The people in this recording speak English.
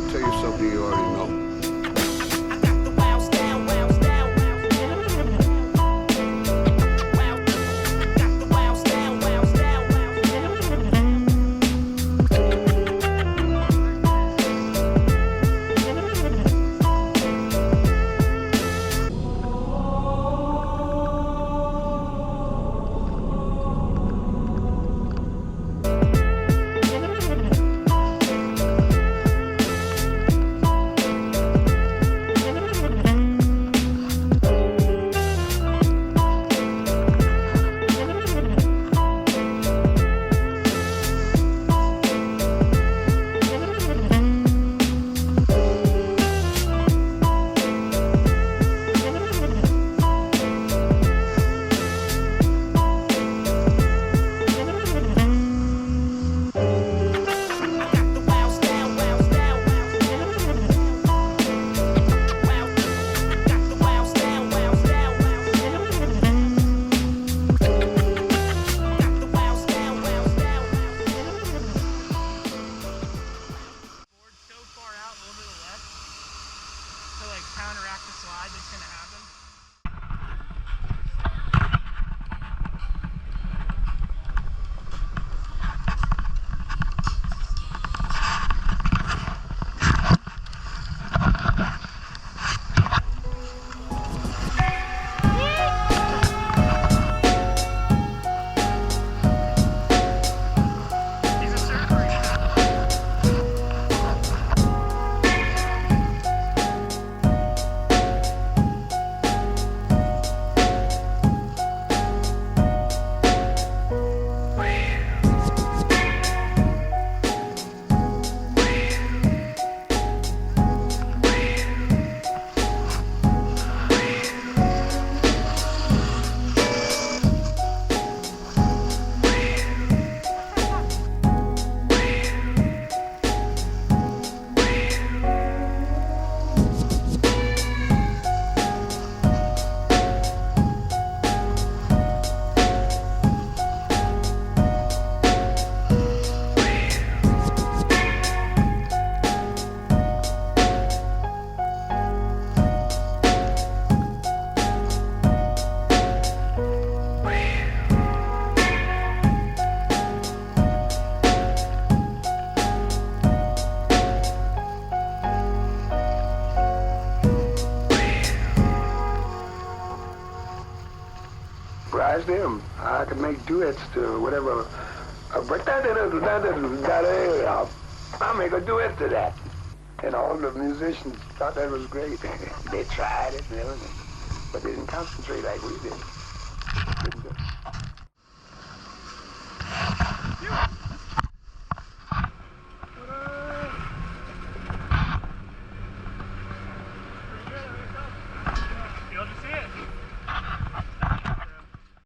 me tell you something you already know. Them. I could make duets to whatever. But I make a duet to that. And all the musicians thought that was great. They tried it and everything, but they didn't concentrate like we did.